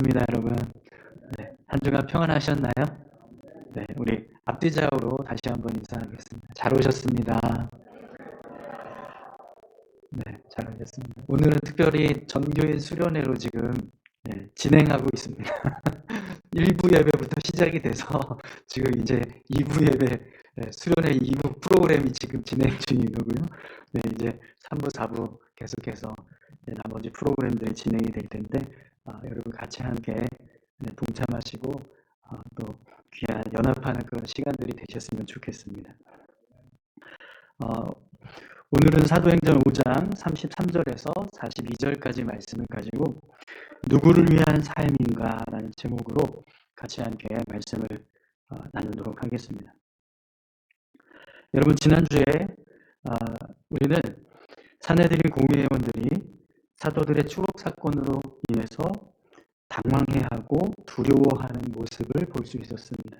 입니다, 여러분. 네, 한 주간 평안하셨나요? 네, 우리 앞뒤 좌우로 다시 한번 인사하겠습니다. 잘 오셨습니다. 네, 잘 오셨습니다. 오늘은 특별히 전교인 수련회로 지금 진행하고 있습니다. 1부 예배부터 시작이 돼서 지금 이제 2부 예배, 수련회 2부 프로그램이 지금 진행 중이고요. 네, 이제 3부, 4부 계속해서 나머지 프로그램들이 진행이 될 텐데, 여러분 같이 함께 동참하시고 또 귀한 연합하는 그런 시간들이 되셨으면 좋겠습니다. 오늘은 사도행전 5장 33절에서 42절까지 말씀을 가지고 누구를 위한 삶인가 라는 제목으로 같이 함께 말씀을 나누도록 하겠습니다. 여러분, 지난주에 우리는 사내들인 공회원들이 사도들의 추억 사건으로 인해서 당황해하고 두려워하는 모습을 볼 수 있었습니다.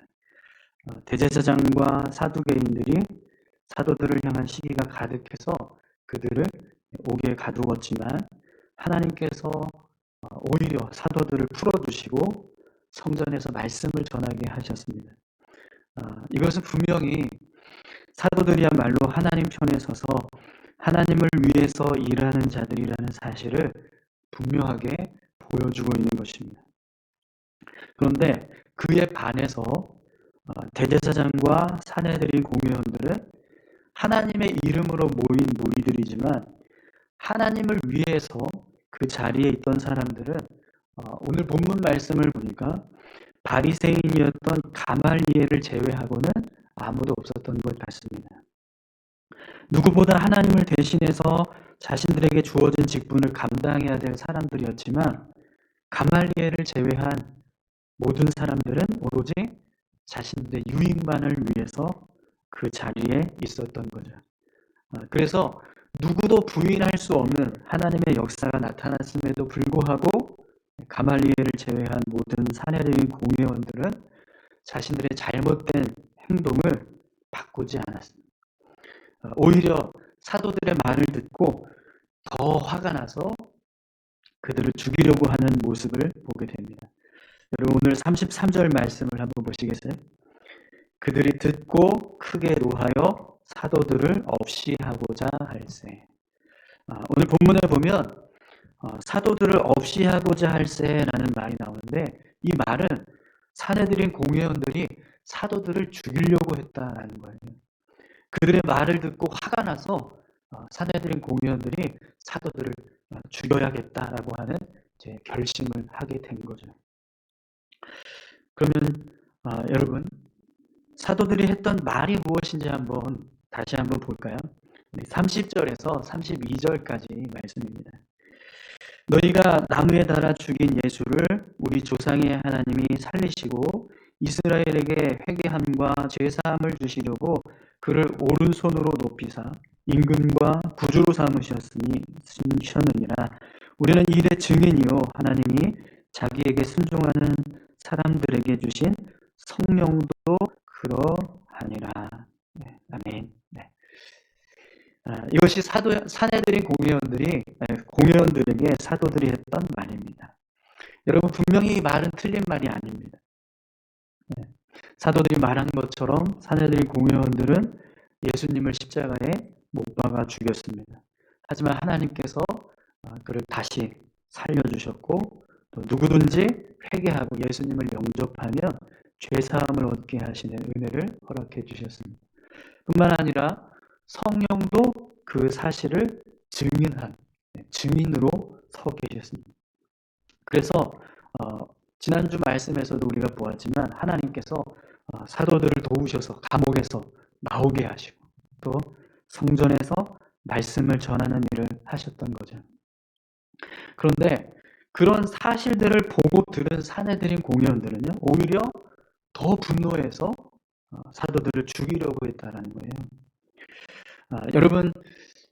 대제사장과 사두개인들이 사도들을 향한 시기가 가득해서 그들을 옥에 가두었지만 하나님께서 오히려 사도들을 풀어두시고 성전에서 말씀을 전하게 하셨습니다. 이것은 분명히 사도들이야말로 하나님 편에 서서 하나님을 위해서 일하는 자들이라는 사실을 분명하게 보여주고 있는 것입니다. 그런데 그에 반해서 대제사장과 사내들인 공회원들은 하나님의 이름으로 모인 무리들이지만 하나님을 위해서 그 자리에 있던 사람들은 오늘 본문 말씀을 보니까 바리새인이었던 가말리엘을 제외하고는 아무도 없었던 것 같습니다. 누구보다 하나님을 대신해서 자신들에게 주어진 직분을 감당해야 될 사람들이었지만 가말리엘을 제외한 모든 사람들은 오로지 자신들의 유익만을 위해서 그 자리에 있었던 거죠. 그래서 누구도 부인할 수 없는 하나님의 역사가 나타났음에도 불구하고 가말리엘을 제외한 모든 사내들인 공회원들은 자신들의 잘못된 행동을 바꾸지 않았습니다. 오히려 사도들의 말을 듣고 더 화가 나서 그들을 죽이려고 하는 모습을 보게 됩니다. 여러분, 오늘 33절 말씀을 한번 보시겠어요? 그들이 듣고 크게 노하여 사도들을 없이 하고자 할세. 오늘 본문에 보면 사도들을 없이 하고자 할세라는 말이 나오는데 이 말은 사내들인 공회원들이 사도들을 죽이려고 했다라는 거예요. 그들의 말을 듣고 화가 나서 사내들인 공회원들이 사도들을 죽여야겠다라고 하는 이제 결심을 하게 된 거죠. 그러면 여러분, 사도들이 했던 말이 무엇인지 다시 한번 볼까요? 30절에서 32절까지 말씀입니다. 너희가 나무에 달아 죽인 예수를 우리 조상의 하나님이 살리시고 이스라엘에게 회개함과 죄사함을 주시려고 그를 오른손으로 높이사 임금과 구주로 삼으셨느니라. 우리는 이의 증인이요 하나님이 자기에게 순종하는 사람들에게 주신 성령도 그러하니라. 네, 아멘. 네. 이것이 사내들인 공회원들에게 사도들이 했던 말입니다. 여러분, 분명히 이 말은 틀린 말이 아닙니다. 네. 사도들이 말한 것처럼 사내들인 공회원들은 예수님을 십자가에 못 박아 죽였습니다. 하지만 하나님께서 그를 다시 살려주셨고 또 누구든지 회개하고 예수님을 영접하면 죄사함을 얻게 하시는 은혜를 허락해 주셨습니다. 뿐만 아니라 성령도 그 사실을 증인한 증인으로 서 계셨습니다. 그래서 지난주 말씀에서도 우리가 보았지만 하나님께서 사도들을 도우셔서 감옥에서 나오게 하시고 또 성전에서 말씀을 전하는 일을 하셨던 거죠. 그런데 그런 사실들을 보고 들은 사내들인 공회원들은요, 오히려 더 분노해서 사도들을 죽이려고 했다라는 거예요. 여러분,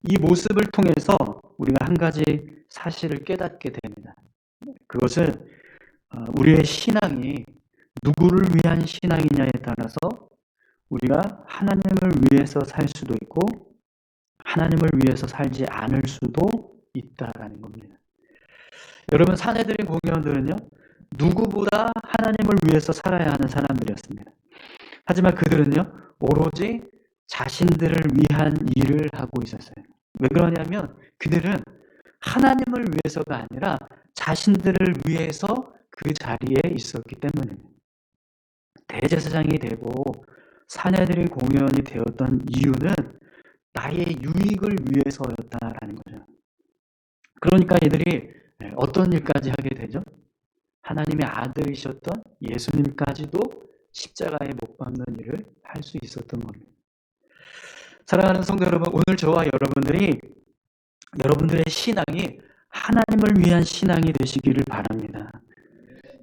이 모습을 통해서 우리가 한 가지 사실을 깨닫게 됩니다. 그것은 우리의 신앙이 누구를 위한 신앙이냐에 따라서 우리가 하나님을 위해서 살 수도 있고 하나님을 위해서 살지 않을 수도 있다라는 겁니다. 여러분, 사내들인 공회원들은요, 누구보다 하나님을 위해서 살아야 하는 사람들이었습니다. 하지만 그들은요, 오로지 자신들을 위한 일을 하고 있었어요. 왜 그러냐면 그들은 하나님을 위해서가 아니라 자신들을 위해서 그 자리에 있었기 때문입니다. 대제사장이 되고 사내들의 공연이 되었던 이유는 나의 유익을 위해서였다라는 거죠. 그러니까 이들이 어떤 일까지 하게 되죠? 하나님의 아들이셨던 예수님까지도 십자가에 못 박는 일을 할 수 있었던 겁니다. 사랑하는 성도 여러분, 오늘 저와 여러분들의 신앙이 하나님을 위한 신앙이 되시기를 바랍니다.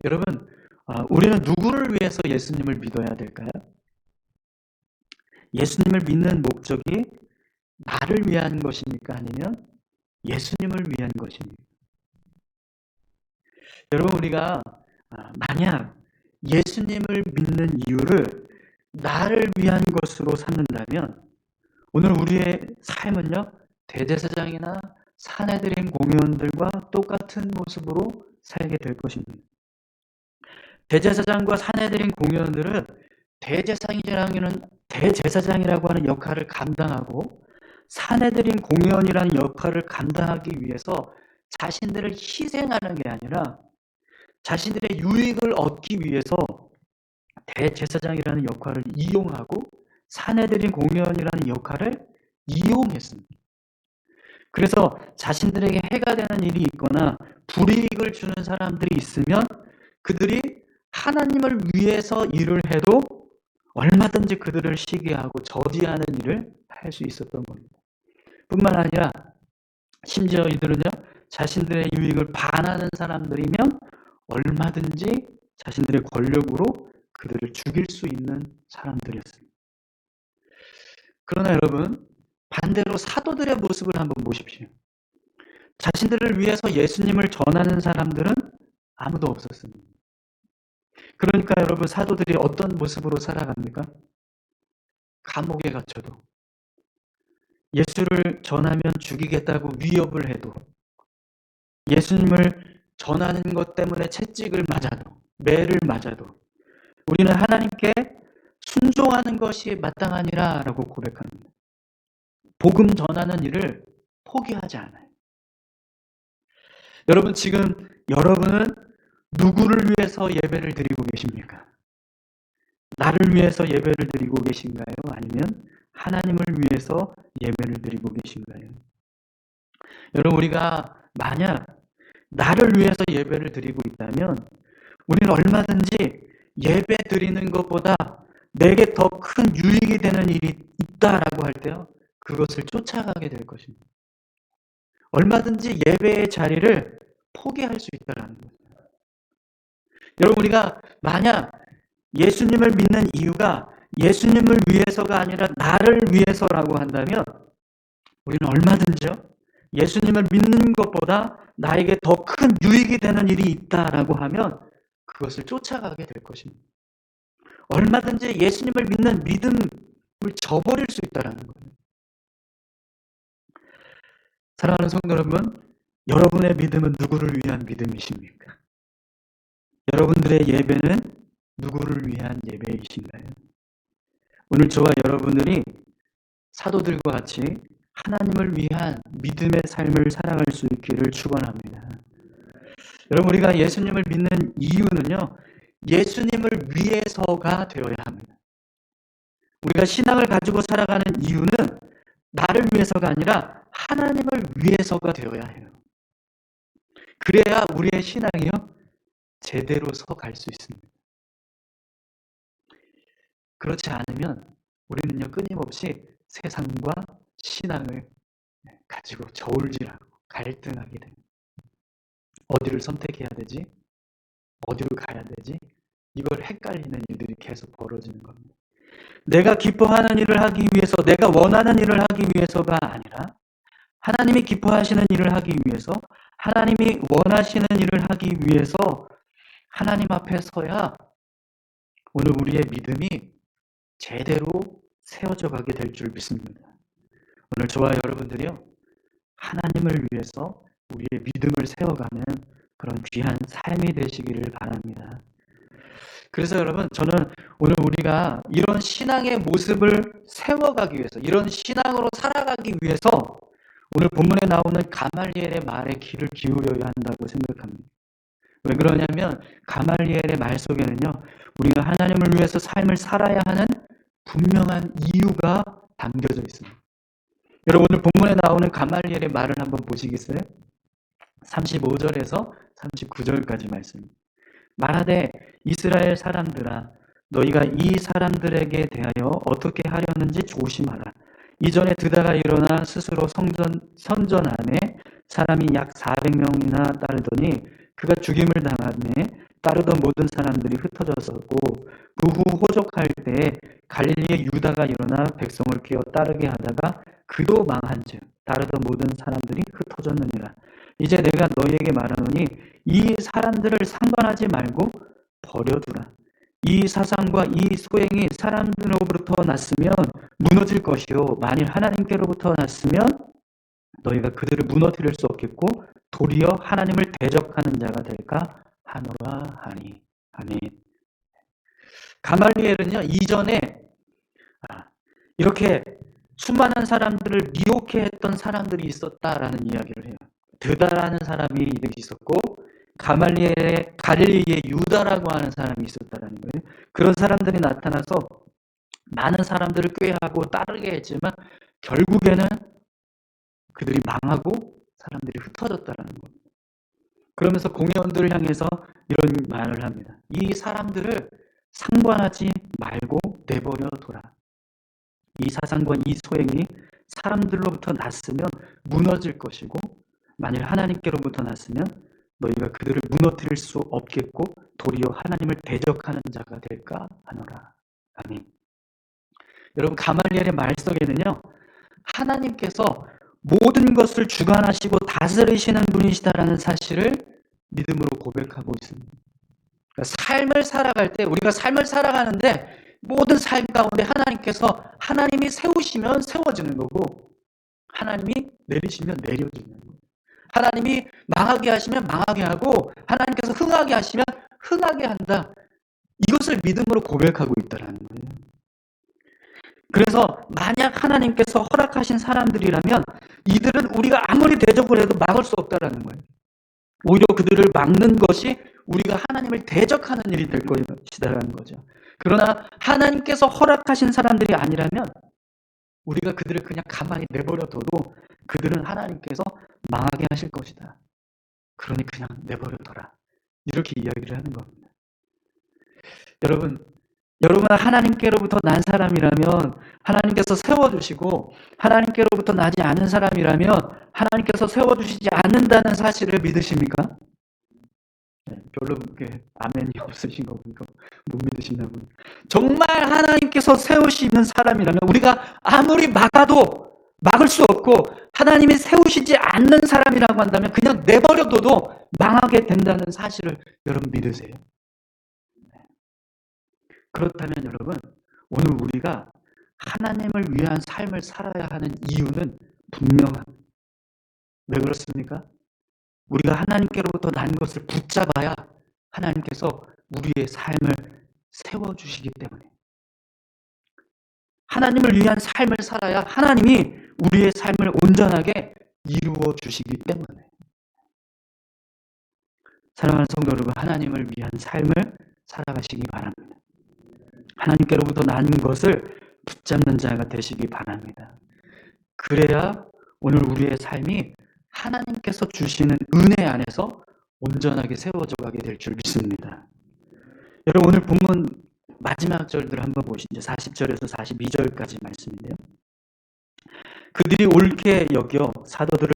여러분, 우리는 누구를 위해서 예수님을 믿어야 될까요? 예수님을 믿는 목적이 나를 위한 것입니까? 아니면 예수님을 위한 것입니까? 여러분, 우리가 만약 예수님을 믿는 이유를 나를 위한 것으로 삼는다면 오늘 우리의 삶은요, 대제사장이나 사내들인 공의원들과 똑같은 모습으로 살게 될 것입니다. 대제사장과 사내들인 공의원들은 대제사장이라고 하는 역할을 감당하고 사내들인 공의원이라는 역할을 감당하기 위해서 자신들을 희생하는 게 아니라 자신들의 유익을 얻기 위해서 대제사장이라는 역할을 이용하고 사내들인 공의원이라는 역할을 이용했습니다. 그래서 자신들에게 해가 되는 일이 있거나 불이익을 주는 사람들이 있으면 그들이 하나님을 위해서 일을 해도 얼마든지 그들을 시기하고 저지하는 일을 할 수 있었던 겁니다. 뿐만 아니라 심지어 이들은요, 자신들의 유익을 반하는 사람들이면 얼마든지 자신들의 권력으로 그들을 죽일 수 있는 사람들이었습니다. 그러나 여러분, 반대로 사도들의 모습을 한번 보십시오. 자신들을 위해서 예수님을 전하는 사람들은 아무도 없었습니다. 그러니까 여러분, 사도들이 어떤 모습으로 살아갑니까? 감옥에 갇혀도, 예수를 전하면 죽이겠다고 위협을 해도, 예수님을 전하는 것 때문에 채찍을 맞아도, 매를 맞아도 우리는 하나님께 순종하는 것이 마땅하니라 라고 고백합니다. 복음 전하는 일을 포기하지 않아요. 여러분, 지금 여러분은 누구를 위해서 예배를 드리고 계십니까? 나를 위해서 예배를 드리고 계신가요? 아니면 하나님을 위해서 예배를 드리고 계신가요? 여러분, 우리가 만약 나를 위해서 예배를 드리고 있다면 우리는 얼마든지 예배 드리는 것보다 내게 더 큰 유익이 되는 일이 있다라고 할 때요, 그것을 쫓아가게 될 것입니다. 얼마든지 예배의 자리를 포기할 수 있다라는 거예요. 여러분, 우리가 만약 예수님을 믿는 이유가 예수님을 위해서가 아니라 나를 위해서라고 한다면 우리는 얼마든지요, 예수님을 믿는 것보다 나에게 더 큰 유익이 되는 일이 있다라고 하면 그것을 쫓아가게 될 것입니다. 얼마든지 예수님을 믿는 믿음을 저버릴 수 있다라는 거예요. 사랑하는 성도 여러분, 여러분의 믿음은 누구를 위한 믿음이십니까? 여러분들의 예배는 누구를 위한 예배이신가요? 오늘 저와 여러분들이 사도들과 같이 하나님을 위한 믿음의 삶을 살아갈 수 있기를 축원합니다. 여러분, 우리가 예수님을 믿는 이유는요, 예수님을 위해서가 되어야 합니다. 우리가 신앙을 가지고 살아가는 이유는 나를 위해서가 아니라 하나님을 위해서가 되어야 해요. 그래야 우리의 신앙이요, 제대로 서 갈 수 있습니다. 그렇지 않으면 우리는요, 끊임없이 세상과 신앙을 가지고 저울질하고 갈등하게 됩니다. 어디를 선택해야 되지? 어디로 가야 되지? 이걸 헷갈리는 일들이 계속 벌어지는 겁니다. 내가 기뻐하는 일을 하기 위해서, 내가 원하는 일을 하기 위해서가 아니라 하나님이 기뻐하시는 일을 하기 위해서, 하나님이 원하시는 일을 하기 위해서 하나님 앞에 서야 오늘 우리의 믿음이 제대로 세워져 가게 될 줄 믿습니다. 오늘 저와 여러분들이요, 하나님을 위해서 우리의 믿음을 세워가는 그런 귀한 삶이 되시기를 바랍니다. 그래서 여러분, 저는 오늘 우리가 이런 신앙의 모습을 세워가기 위해서, 이런 신앙으로 살아가기 위해서 오늘 본문에 나오는 가말리엘의 말에 귀를 기울여야 한다고 생각합니다. 왜 그러냐면 가말리엘의 말 속에는요, 우리가 하나님을 위해서 삶을 살아야 하는 분명한 이유가 담겨져 있습니다. 여러분, 오늘 본문에 나오는 가말리엘의 말을 한번 보시겠어요? 35절에서 39절까지 말씀입니다. 말하되 이스라엘 사람들아, 너희가 이 사람들에게 대하여 어떻게 하려는지 조심하라. 이전에 드다가 일어나 스스로 선전하매 사람이 약 400명이나 따르더니 그가 죽임을 당하매 따르던 모든 사람들이 흩어졌었고, 그 후 호족할 때에 갈릴리의 유다가 일어나 백성을 깨어 따르게 하다가 그도 망한즉 따르던 모든 사람들이 흩어졌느니라. 이제 내가 너희에게 말하노니 이 사람들을 상관하지 말고 버려두라. 이 사상과 이 소행이 사람들로부터 났으면 무너질 것이요, 만일 하나님께로부터 났으면 너희가 그들을 무너뜨릴 수 없겠고 도리어 하나님을 대적하는 자가 될까 하노라 하니. 아멘. 가말리엘은요, 이전에 이렇게 수많은 사람들을 미혹해 했던 사람들이 있었다라는 이야기를 해요. 드다라는 사람이 있었고 가말리엘의 갈릴리의 유다라고 하는 사람이 있었다라는 거예요. 그런 사람들이 나타나서 많은 사람들을 꾀하고 따르게 했지만 결국에는 그들이 망하고 사람들이 흩어졌다라는 겁니다. 그러면서 공회원들을 향해서 이런 말을 합니다. 이 사람들을 상관하지 말고 내버려 둬라. 이 사상과 이 소행이 사람들로부터 났으면 무너질 것이고, 만일 하나님께로부터 났으면 너희가 그들을 무너뜨릴 수 없겠고 도리어 하나님을 대적하는 자가 될까 하노라. 아멘. 여러분, 가말리엘의 말 속에는요, 하나님께서 모든 것을 주관하시고 다스리시는 분이시다라는 사실을 믿음으로 고백하고 있습니다. 그러니까 삶을 살아갈 때, 우리가 삶을 살아가는데 모든 삶 가운데 하나님이 세우시면 세워지는 거고, 하나님이 내리시면 내려지는 거예요. 하나님이 망하게 하시면 망하게 하고, 하나님께서 흥하게 하시면 흥하게 한다. 이것을 믿음으로 고백하고 있다는 거예요. 그래서 만약 하나님께서 허락하신 사람들이라면 이들은 우리가 아무리 대적을 해도 막을 수 없다는 거예요. 오히려 그들을 막는 것이 우리가 하나님을 대적하는 일이 될 것이다라는 거죠. 그러나 하나님께서 허락하신 사람들이 아니라면 우리가 그들을 그냥 가만히 내버려둬도 그들은 하나님께서 망하게 하실 것이다. 그러니 그냥 내버려둬라. 이렇게 이야기를 하는 겁니다. 여러분 하나님께로부터 난 사람이라면 하나님께서 세워주시고, 하나님께로부터 나지 않은 사람이라면 하나님께서 세워주시지 않는다는 사실을 믿으십니까? 네, 별로 아멘이 없으신 거 보니까 못 믿으시나 보네요. 정말 하나님께서 세우시는 사람이라면 우리가 아무리 막아도 막을 수 없고, 하나님이 세우시지 않는 사람이라고 한다면 그냥 내버려둬도 망하게 된다는 사실을 여러분 믿으세요? 그렇다면 여러분, 오늘 우리가 하나님을 위한 삶을 살아야 하는 이유는 분명합니다. 왜 그렇습니까? 우리가 하나님께로부터 난 것을 붙잡아야 하나님께서 우리의 삶을 세워주시기 때문에, 하나님을 위한 삶을 살아야 하나님이 우리의 삶을 온전하게 이루어 주시기 때문에. 사랑하는 성도 여러분, 하나님을 위한 삶을 살아가시기 바랍니다. 하나님께로부터 난 것을 붙잡는 자가 되시기 바랍니다. 그래야 오늘 우리의 삶이 하나님께서 주시는 은혜 안에서 온전하게 세워져 가게 될 줄 믿습니다. 여러분, 오늘 본문 마지막 절들 한번 보시죠. 40절에서 42절까지 말씀인데요. 그들이 옳게 여겨 사도들을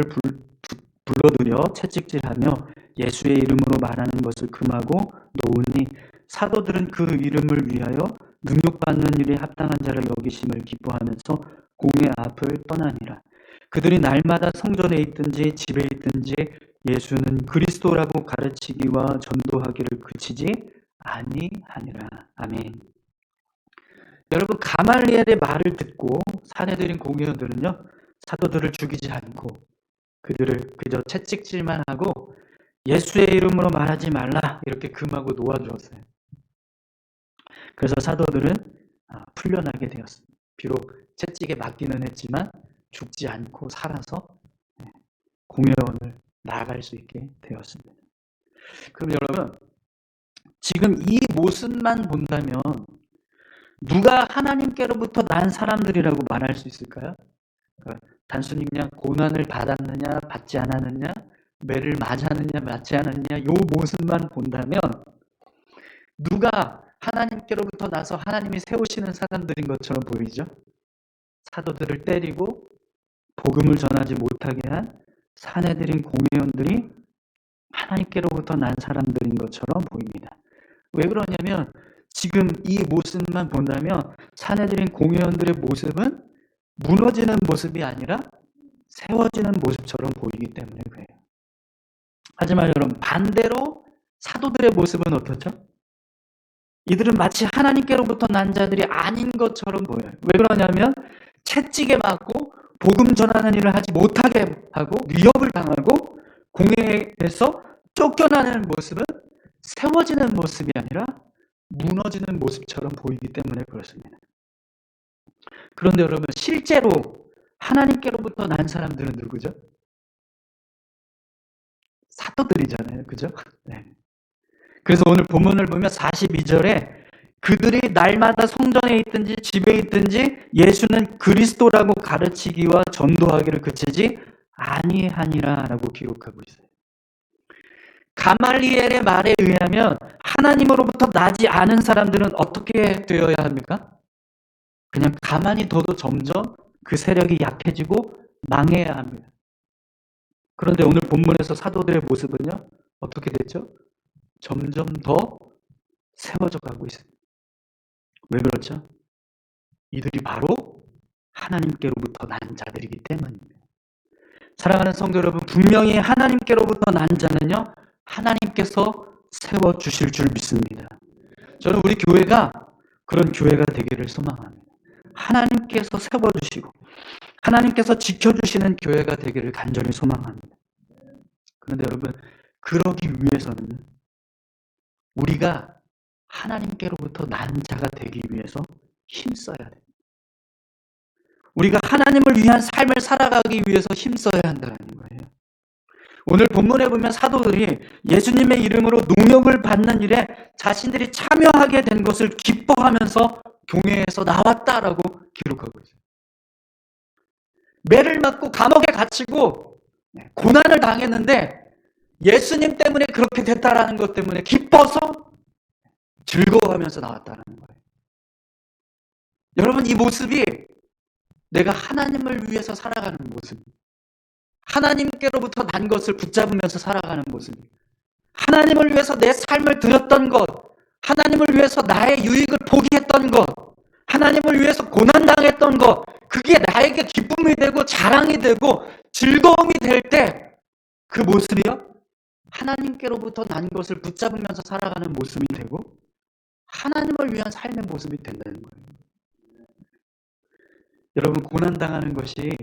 불러들여 채찍질하며 예수의 이름으로 말하는 것을 금하고 놓으니 사도들은 그 이름을 위하여 능욕받는 일에 합당한 자를 여기심을 기뻐하면서 공회 앞을 떠나니라. 그들이 날마다 성전에 있든지 집에 있든지 예수는 그리스도라고 가르치기와 전도하기를 그치지 아니하니라. 아멘. 여러분, 가말리엘의 말을 듣고 사내들인 공회원들은요, 사도들을 죽이지 않고 그들을 그저 채찍질만 하고 예수의 이름으로 말하지 말라 이렇게 금하고 놓아주었어요. 그래서 사도들은 풀려나게 되었습니다. 비록 채찍에 맞기는 했지만 죽지 않고 살아서 공회원을 나아갈 수 있게 되었습니다. 그럼 여러분, 지금 이 모습만 본다면 누가 하나님께로부터 난 사람들이라고 말할 수 있을까요? 그러니까 단순히 그냥 고난을 받았느냐 받지 않았느냐, 매를 맞았느냐 맞지 않았느냐 이 모습만 본다면 누가 하나님께로부터 나서 하나님이 세우시는 사람들인 것처럼 보이죠? 사도들을 때리고 복음을 전하지 못하게 한 사내들인 공회원들이 하나님께로부터 난 사람들인 것처럼 보입니다. 왜 그러냐면 지금 이 모습만 본다면 사내들인 공회원들의 모습은 무너지는 모습이 아니라 세워지는 모습처럼 보이기 때문에 그래요. 하지만 여러분, 반대로 사도들의 모습은 어떻죠? 이들은 마치 하나님께로부터 난 자들이 아닌 것처럼 보여요. 왜 그러냐면 채찍에 맞고 복음 전하는 일을 하지 못하게 하고 위협을 당하고 공회에서 쫓겨나는 모습은 세워지는 모습이 아니라 무너지는 모습처럼 보이기 때문에 그렇습니다. 그런데 여러분, 실제로 하나님께로부터 난 사람들은 누구죠? 사도들이잖아요. 그죠? 네. 그래서 오늘 본문을 보면 42절에 그들이 날마다 성전에 있든지 집에 있든지 예수는 그리스도라고 가르치기와 전도하기를 그치지 아니하니라 라고 기록하고 있어요. 가말리엘의 말에 의하면 하나님으로부터 나지 않은 사람들은 어떻게 되어야 합니까? 그냥 가만히 둬도 점점 그 세력이 약해지고 망해야 합니다. 그런데 오늘 본문에서 사도들의 모습은요, 어떻게 됐죠? 점점 더 세워져 가고 있습니다. 왜 그렇죠? 이들이 바로 하나님께로부터 난 자들이기 때문입니다. 사랑하는 성도 여러분, 분명히 하나님께로부터 난 자는요, 하나님께서 세워주실 줄 믿습니다. 저는 우리 교회가 그런 교회가 되기를 소망합니다. 하나님께서 세워주시고 하나님께서 지켜주시는 교회가 되기를 간절히 소망합니다. 그런데 여러분, 그러기 위해서는 우리가 하나님께로부터 난 자가 되기 위해서 힘써야 됩니다. 우리가 하나님을 위한 삶을 살아가기 위해서 힘써야 한다는 거예요. 오늘 본문에 보면 사도들이 예수님의 이름으로 능력을 받는 일에 자신들이 참여하게 된 것을 기뻐하면서 교회에서 나왔다라고 기록하고 있어요. 매를 맞고 감옥에 갇히고 고난을 당했는데 예수님 때문에 그렇게 됐다라는 것 때문에 기뻐서 즐거워하면서 나왔다는 거예요. 여러분, 이 모습이 내가 하나님을 위해서 살아가는 모습, 하나님께로부터 난 것을 붙잡으면서 살아가는 모습, 하나님을 위해서 내 삶을 드렸던 것, 하나님을 위해서 나의 유익을 포기했던 것, 하나님을 위해서 고난당했던 것, 그게 나에게 기쁨이 되고 자랑이 되고 즐거움이 될 때 그 모습이요, 하나님께로부터 난 것을 붙잡으면서 살아가는 모습이 되고 하나님을 위한 삶의 모습이 된다는 거예요. 여러분, 고난당하는 것이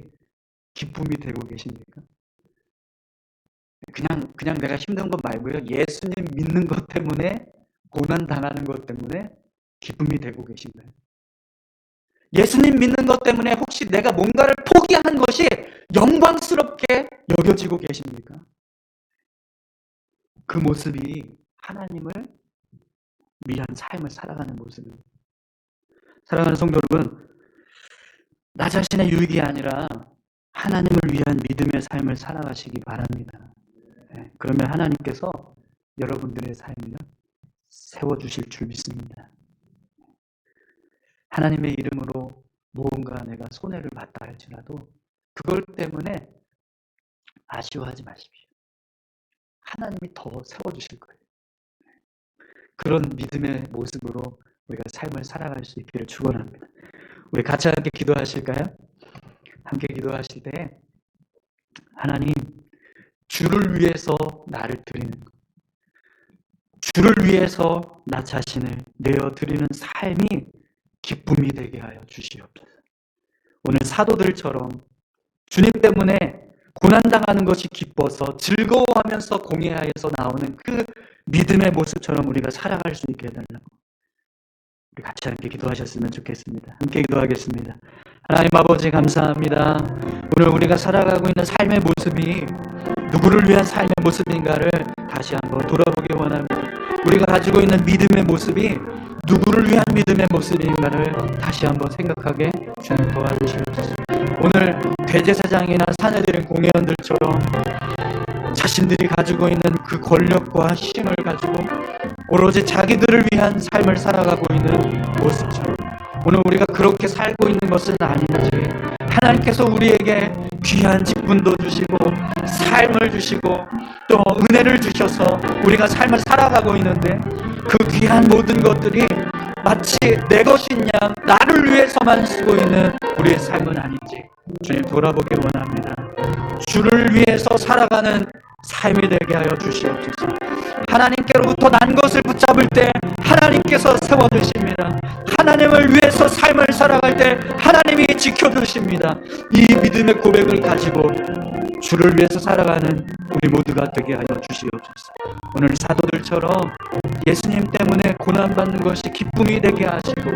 기쁨이 되고 계십니까? 그냥 내가 힘든 것 말고요, 예수님 믿는 것 때문에, 고난당하는 것 때문에 기쁨이 되고 계신가요? 예수님 믿는 것 때문에 혹시 내가 뭔가를 포기한 것이 영광스럽게 여겨지고 계십니까? 그 모습이 하나님을 위한 삶을 살아가는 모습입니다. 사랑하는 성도 여러분, 나 자신의 유익이 아니라 하나님을 위한 믿음의 삶을 살아가시기 바랍니다. 그러면 하나님께서 여러분들의 삶을 세워주실 줄 믿습니다. 하나님의 이름으로 무언가 내가 손해를 봤다 할지라도 그걸 때문에 아쉬워하지 마십시오. 하나님이 더 세워주실 거예요. 그런 믿음의 모습으로 우리가 삶을 살아갈 수 있기를 축원합니다. 우리 같이 함께 기도하실까요? 함께 기도하실 때 하나님, 주를 위해서 나를 드리는 것, 주를 위해서 나 자신을 내어드리는 삶이 기쁨이 되게 하여 주시옵소서. 오늘 사도들처럼 주님 때문에 고난당하는 것이 기뻐서 즐거워하면서 공회하여서 나오는 그 믿음의 모습처럼 우리가 살아갈 수 있게 해달라고 우리 같이 함께 기도하셨으면 좋겠습니다. 함께 기도하겠습니다. 하나님 아버지 감사합니다. 오늘 우리가 살아가고 있는 삶의 모습이 누구를 위한 삶의 모습인가를 다시 한번 돌아보기 원합니다. 우리가 가지고 있는 믿음의 모습이 누구를 위한 믿음의 모습인가를 다시 한번 생각하게 주님 도와주시옵소서. 오늘 대제사장이나 사내들의 공회원들처럼 자신들이 가지고 있는 그 권력과 힘을 가지고 오로지 자기들을 위한 삶을 살아가고 있는 모습처럼 오늘 우리가 그렇게 살고 있는 것은 아닌지 하나님께서 우리에게 귀한 직분도 주시고 삶을 주시고 또 은혜를 주셔서 우리가 삶을 살아가고 있는데 그 귀한 모든 것들이 마치 내 것인 양 나를 위해서만 쓰고 있는 우리의 삶은 아닌지 주님 돌아보기 원합니다. 주를 위해서 살아가는 삶이 되게 하여 주시옵소서. 하나님께로부터 난 것을 붙잡을 때 하나님께서 세워주십니다. 하나님을 위해서 삶을 살아갈 때 하나님이 지켜주십니다. 이 믿음의 고백을 가지고 주를 위해서 살아가는 우리 모두가 되게 하여 주시옵소서. 오늘 사도들처럼 예수님 때문에 고난받는 것이 기쁨이 되게 하시고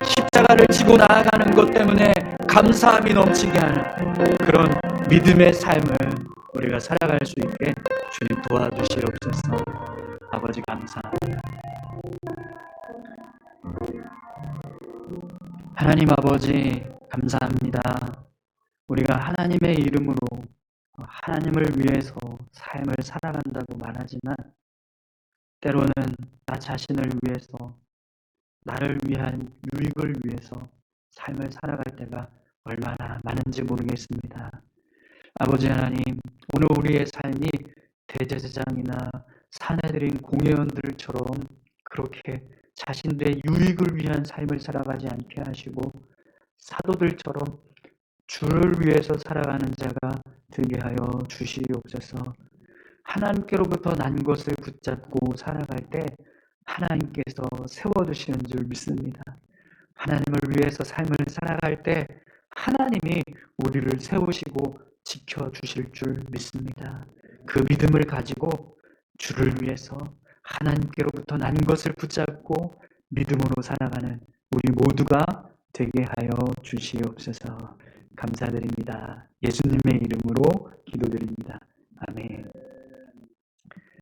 십자가를 지고 나아가는 것 때문에 감사함이 넘치게 하는 그런 믿음의 삶을 우리가 살아갈 수 있게 주님 도와주시옵소서. 아버지 감사합니다. 하나님 아버지 감사합니다. 우리가 하나님의 이름으로 하나님을 위해서 삶을 살아간다고 말하지만 때로는 나 자신을 위해서 나를 위한 유익을 위해서 삶을 살아갈 때가 얼마나 많은지 모르겠습니다. 아버지 하나님, 오늘 우리의 삶이 대제사장이나 사내들인 공회원들처럼 그렇게 자신들의 유익을 위한 삶을 살아가지 않게 하시고 사도들처럼 주를 위해서 살아가는 자가 되게 하여 주시옵소서. 하나님께로부터 난 것을 붙잡고 살아갈 때 하나님께서 세워주시는 줄 믿습니다. 하나님을 위해서 삶을 살아갈 때 하나님이 우리를 세우시고 지켜주실 줄 믿습니다. 그 믿음을 가지고 주를 위해서 하나님께로부터 난 것을 붙잡고 믿음으로 살아가는 우리 모두가 되게 하여 주시옵소서. 감사드립니다. 예수님의 이름으로 기도드립니다. 아멘.